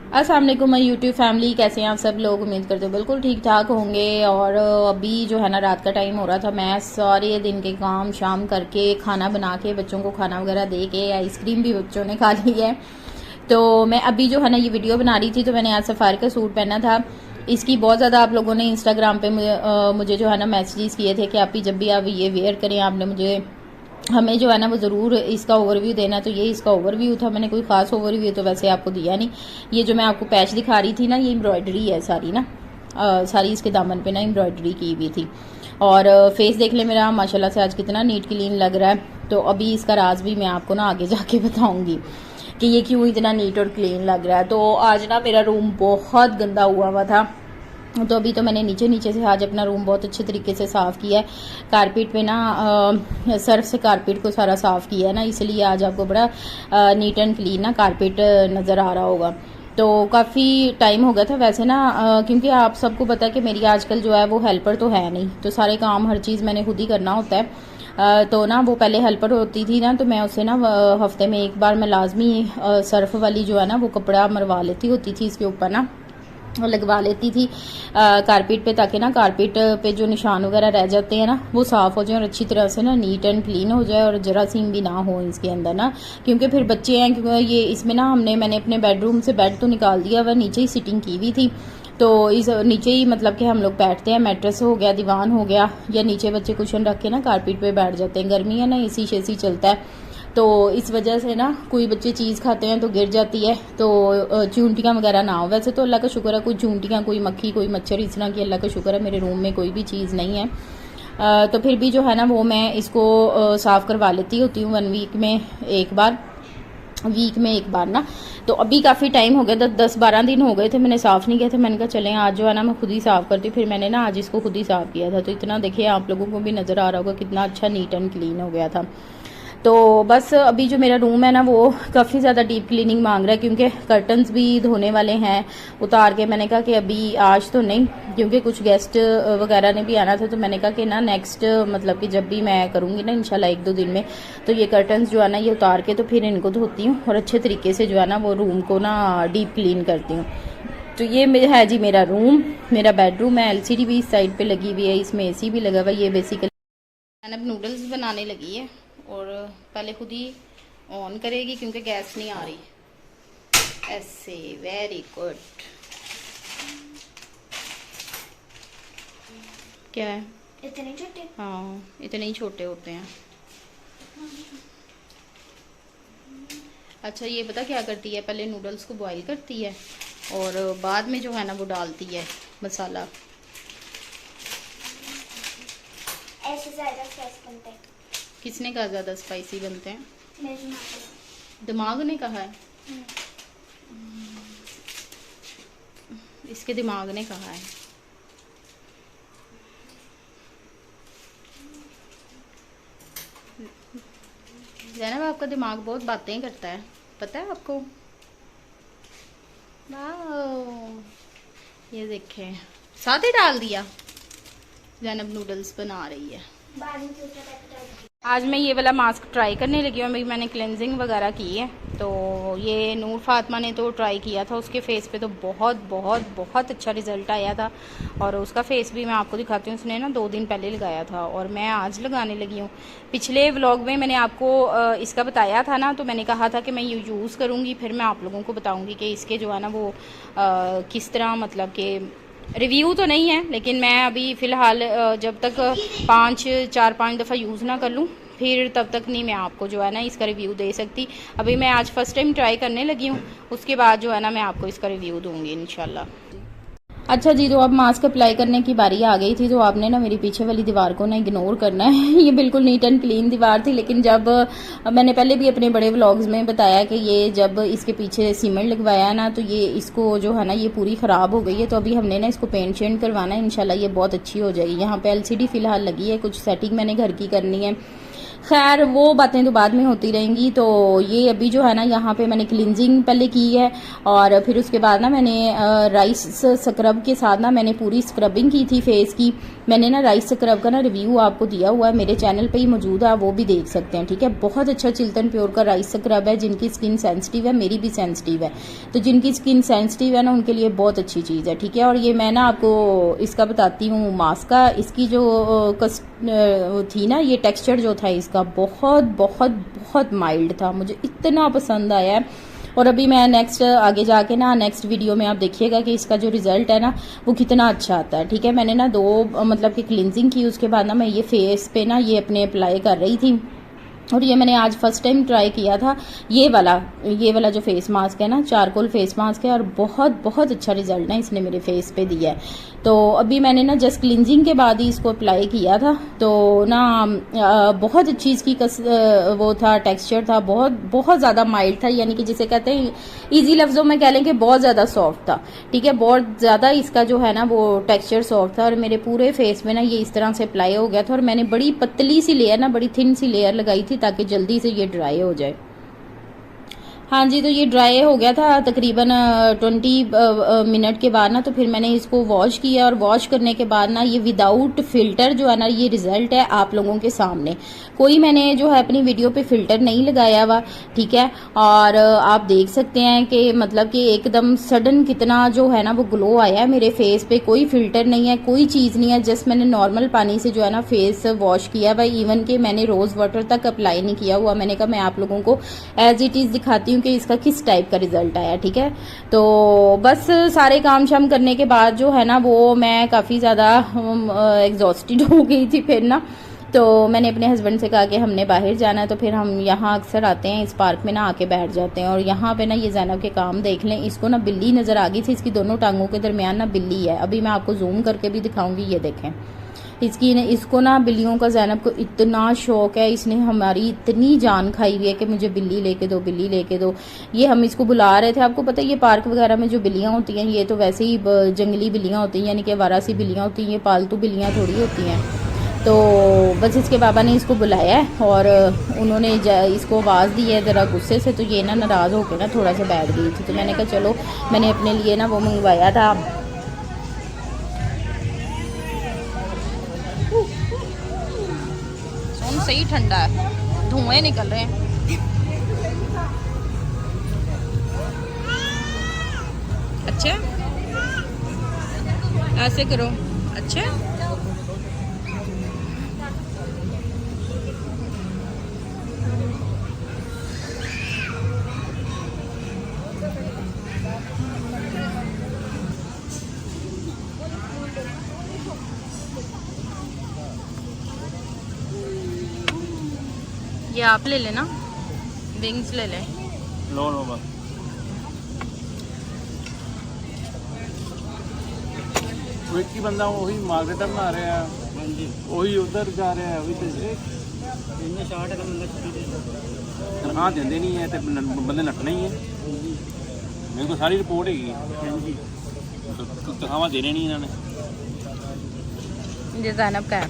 अस्सलाम वालेकुम my YouTube family, कैसे हैं आप सब लोग। उम्मीद करते हो बिल्कुल ठीक ठाक होंगे। और अभी जो है ना रात का टाइम हो रहा था, मैं सारे दिन के काम शाम करके खाना बना के बच्चों को खाना वगैरह दे के आइसक्रीम भी बच्चों ने खा ली है। तो मैं अभी जो है ना ये वीडियो बना रही थी, तो मैंने आज सफारी का सूट पहना था। इसकी बहुत ज़्यादा आप लोगों ने इंस्टाग्राम पे मुझे जो है ना मैसेजेस किए थे कि आप ही जब भी आप ये वेयर करें आपने मुझे हमें जो है ना वो ज़रूर इसका ओवरव्यू देना। तो ये इसका ओवरव्यू था, मैंने कोई ख़ास ओवरव्यू तो वैसे आपको दिया नहीं। ये जो मैं आपको पैच दिखा रही थी ना, ये एम्ब्रॉयडरी है सारी ना, सारी इसके दामन पे ना एम्ब्रॉयडरी की हुई थी। और फेस देख ले मेरा माशाल्लाह से आज कितना नीट क्लीन लग रहा है। तो अभी इसका राज भी मैं आपको ना आगे जाके बताऊँगी कि ये क्यों इतना नीट और क्लीन लग रहा है। तो आज ना मेरा रूम बहुत गंदा हुआ था, तो अभी तो मैंने नीचे से आज अपना रूम बहुत अच्छे तरीके से साफ़ किया है। कारपेट पे ना सर्फ से कारपेट को सारा साफ़ किया है ना, इसलिए आज आपको बड़ा नीट एंड क्लीन ना कारपेट नज़र आ रहा होगा। तो काफ़ी टाइम हो गया था वैसे ना, क्योंकि आप सबको पता है कि मेरी आजकल जो है वो हेल्पर तो है नहीं, तो सारे काम हर चीज़ मैंने खुद ही करना होता है। तो ना वो पहले हेल्पर होती थी ना, तो मैं उससे ना हफ्ते में एक बार मैं लाजमी सर्फ वाली जो है ना वो कपड़ा मरवा लेती होती थी इसके ऊपर ना, लगवा लेती थी कारपेट पे, ताकि ना कारपेट पे जो निशान वगैरह रह जाते हैं ना वो साफ़ हो जाए और अच्छी तरह से ना नीट एंड क्लीन हो जाए और जरासीम भी ना हो इसके अंदर ना। क्योंकि फिर बच्चे हैं, क्योंकि ये इसमें ना मैंने अपने बेडरूम से बेड तो निकाल दिया, वह नीचे ही सिटिंग की हुई थी। तो इस नीचे ही मतलब कि हम लोग बैठते हैं, मैट्रेस हो गया, दीवान हो गया, या नीचे बच्चे कुशन रख के ना कारपेट पे बैठ जाते हैं। गर्मी है ना, एसी शेसी चलता है, तो इस वजह से ना कोई बच्चे चीज़ खाते हैं तो गिर जाती है, तो चूंटियाँ वगैरह ना हो। वैसे तो अल्लाह का शुक्र है कोई चूंटियाँ, कोई मक्खी, कोई मच्छर, इस तरह की अल्लाह का शुक्र है मेरे रूम में कोई भी चीज़ नहीं है। तो फिर भी जो है ना वो मैं इसको साफ़ करवा लेती होती हूँ 1 वीक में एक बार, वीक में एक बार ना। तो अभी काफ़ी टाइम हो गया, 10-12 दिन हो गए थे मैंने साफ़ नहीं किया था। मैंने कहा चलें आज जो है ना मैं खुद ही साफ़ करती हूँ। फिर मैंने ना आज इसको खुद ही साफ़ किया था, तो इतना देखिए आप लोगों को भी नज़र आ रहा होगा कितना अच्छा नीट एंड क्लीन हो गया था। तो बस अभी जो मेरा रूम है ना वो काफ़ी ज़्यादा डीप क्लीनिंग मांग रहा है, क्योंकि कर्टन्स भी धोने वाले हैं उतार के। मैंने कहा कि अभी आज तो नहीं, क्योंकि कुछ गेस्ट वगैरह ने भी आना था, तो मैंने कहा कि ना नेक्स्ट मतलब कि जब भी मैं करूँगी ना इंशाल्लाह 1-2 दिन में, तो ये कर्टन्स जो है ना ये उतार के तो फिर इनको धोती हूँ और अच्छे तरीके से जो है ना वो रूम को ना डीप क्लीन करती हूँ। तो ये है जी मेरा रूम, मेरा बेडरूम है। LCD भी इस साइड पे लगी हुई है, इसमें AC भी लगा हुआ है। ये बेसिकली मैंने अब नूडल्स बनाने लगी है, और पहले खुद ही ऑन करेगी क्योंकि गैस नहीं आ रही। ऐसे, वेरी गुड। क्या है? इतने छोटे? हाँ इतने ही छोटे होते हैं। अच्छा ये पता क्या करती है, पहले नूडल्स को बॉईल करती है और बाद में जो है ना वो डालती है मसाला। ऐसे ज़्यादा स्पाइसी बनते हैं। किसने कहा ज़्यादा स्पाइसी बनते हैं? मेरे दिमाग ने कहा है। इसके दिमाग ने कहा है। ज़ैनब आपका दिमाग बहुत बातें करता है, पता है आपको? वाह, ये देखें साथ ही डाल दिया। ज़ैनब नूडल्स बना रही है। आज मैं ये वाला मास्क ट्राई करने लगी हूँ। मैंने क्लेंजिंग वगैरह की है, तो ये नूर फातिमा ने तो ट्राई किया था, उसके फेस पे तो बहुत बहुत बहुत अच्छा रिज़ल्ट आया था। और उसका फेस भी मैं आपको दिखाती हूँ, उसने ना 2 दिन पहले लगाया था और मैं आज लगाने लगी हूँ। पिछले व्लॉग में मैंने आपको इसका बताया था ना, तो मैंने कहा था कि मैं ये यूज़ करूँगी, फिर मैं आप लोगों को बताऊँगी कि इसके जो है ना वो किस तरह, मतलब कि रिव्यू तो नहीं है, लेकिन मैं अभी फ़िलहाल जब तक 4-5 दफ़ा यूज़ ना कर लूँ फिर तब तक नहीं मैं आपको जो है ना इसका रिव्यू दे सकती। अभी मैं आज फ़र्स्ट टाइम ट्राई करने लगी हूँ, उसके बाद जो है ना मैं आपको इसका रिव्यू दूँगी इंशाल्लाह। अच्छा जी, तो अब मास्क अप्लाई करने की बारी आ गई थी, तो आपने ना मेरी पीछे वाली दीवार को ना इग्नोर करना है। ये बिल्कुल नीट एंड क्लीन दीवार थी, लेकिन जब मैंने पहले भी अपने बड़े व्लॉग्स में बताया कि ये जब इसके पीछे सीमेंट लगवाया ना, तो ये इसको जो है ना ये पूरी ख़राब हो गई है। तो अभी हमने ना इसको पेंट शेंट करवाना है, इंशाल्लाह ये बहुत अच्छी हो जाएगी। यहाँ पे LCD फ़िलहाल लगी है, कुछ सेटिंग मैंने घर की करनी है। खैर वो बातें तो बाद में होती रहेंगी। तो ये अभी जो है ना यहाँ पे मैंने क्लिनजिंग पहले की है और फिर उसके बाद ना मैंने राइस स्क्रब के साथ ना मैंने पूरी स्क्रबिंग की थी फेस की। मैंने ना राइस स्क्रब का ना रिव्यू आपको दिया हुआ है, मेरे चैनल पे ही मौजूद है, वो भी देख सकते हैं। ठीक है, बहुत अच्छा चिल्तन प्योर का राइस स्क्रब है। जिनकी स्किन सेंसिटिव है, मेरी भी सेंसिटिव है, तो जिनकी स्किन सेंसिटिव है ना उनके लिए बहुत अच्छी चीज़ है। ठीक है, और ये मैं ना आपको इसका बताती हूँ मास्क का। इसकी जो थी ना, ये टेक्सचर जो था इसका बहुत बहुत बहुत माइल्ड था, मुझे इतना पसंद आया है। और अभी मैं नेक्स्ट आगे जाके ना नेक्स्ट वीडियो में आप देखिएगा कि इसका जो रिजल्ट है ना वो कितना अच्छा आता है। ठीक है, मैंने ना 2 मतलब कि क्लिनजिंग की, उसके बाद ना मैं ये फेस पे ना ये अपने अप्लाई कर रही थी। और ये मैंने आज फर्स्ट टाइम ट्राई किया था ये वाला जो फेस मास्क है ना, चारकोल फेस मास्क है, और बहुत बहुत अच्छा रिजल्ट ना इसने मेरे फेस पे दिया है। तो अभी मैंने ना जस्ट क्लिनजिंग के बाद ही इसको अप्लाई किया था, तो ना बहुत अच्छी इसकी वो था, टेक्सचर था, बहुत बहुत ज़्यादा माइल्ड था, यानी कि जिसे कहते हैं ईजी लफ्ज़ों में कह लें कि बहुत ज़्यादा सॉफ्ट था। ठीक है, बहुत ज़्यादा इसका जो है ना वो टेक्सचर सॉफ्ट था, और मेरे पूरे फेस में ना ये इस तरह से अप्लाई हो गया था। और मैंने बड़ी पतली सी लेयर ना, बड़ी थिन सी लेयर लगाई थी ताकि जल्दी से ये ड्राई हो जाए। हाँ जी, तो ये ड्राई हो गया था तकरीबन 20 मिनट के बाद ना, तो फिर मैंने इसको वॉश किया, और वॉश करने के बाद ना ये विदाउट फिल्टर जो है ना ये रिजल्ट है आप लोगों के सामने। कोई मैंने जो है अपनी वीडियो पे फिल्टर नहीं लगाया हुआ। ठीक है, और आप देख सकते हैं कि मतलब कि एकदम सडन कितना जो है ना वो ग्लो आया है मेरे फेस पे। कोई फिल्टर नहीं है, कोई चीज़ नहीं है, जस्ट मैंने नॉर्मल पानी से जो है ना फेस वॉश किया हुआ। इवन कि मैंने रोज़ वाटर तक अप्लाई नहीं किया हुआ। मैंने कहा मैं आप लोगों को एज इट इज़ दिखाती हूँ कि इसका किस टाइप का रिजल्ट आया। ठीक है, तो बस सारे काम शाम करने के बाद जो है ना वो मैं काफ़ी ज़्यादा एग्जॉस्टेड हो गई थी। फिर ना तो मैंने अपने हस्बैंड से कहा कि हमने बाहर जाना है, तो फिर हम यहाँ अक्सर आते हैं, इस पार्क में ना आके बैठ जाते हैं। और यहाँ पे ना ये ज़ैनब के काम देख लें, इसको ना बिल्ली नज़र आ गई थी, इसकी दोनों टांगों के दरमियान ना बिल्ली है। अभी मैं आपको जूम करके भी दिखाऊंगी, ये देखें इसको ना बिल्लियों का ज़ैनब को इतना शौक है, इसने हमारी इतनी जान खाई हुई है कि मुझे बिल्ली लेके दो, बिल्ली लेके दो। ये हम इसको बुला रहे थे। आपको पता है ये पार्क वगैरह में जो बिल्लियाँ होती हैं ये तो वैसे ही जंगली बिल्लियाँ होती हैं, यानी कि आवारा सी बिल्लियाँ होती हैं, ये पालतू बिल्लियाँ थोड़ी होती हैं। तो बस इसके बाबा ने इसको बुलाया है और उन्होंने इसको आवाज़ दी है ज़रा गुस्से से, तो ये ना नाराज़ होकर ना थोड़ा सा बैठ गई थी। तो मैंने कहा चलो, मैंने अपने लिए ना वो मंगवाया था, सही ठंडा है, धुएं निकल रहे हैं। अच्छा, ऐसे करो। अच्छा, ये आप ले लेना, विंग्स ले लें। लो लो बस। एक ही बंदा वही मार्केट बना रहा है, वही उधर जा रहा है, वही तनख्वाह देंगे नहीं है तो बंदे नट्टने ही है। मेरे को सारी रिपोर्ट हैगी, तनख्वाह देने नहीं इन्होंने। ये ज़ैनब का है।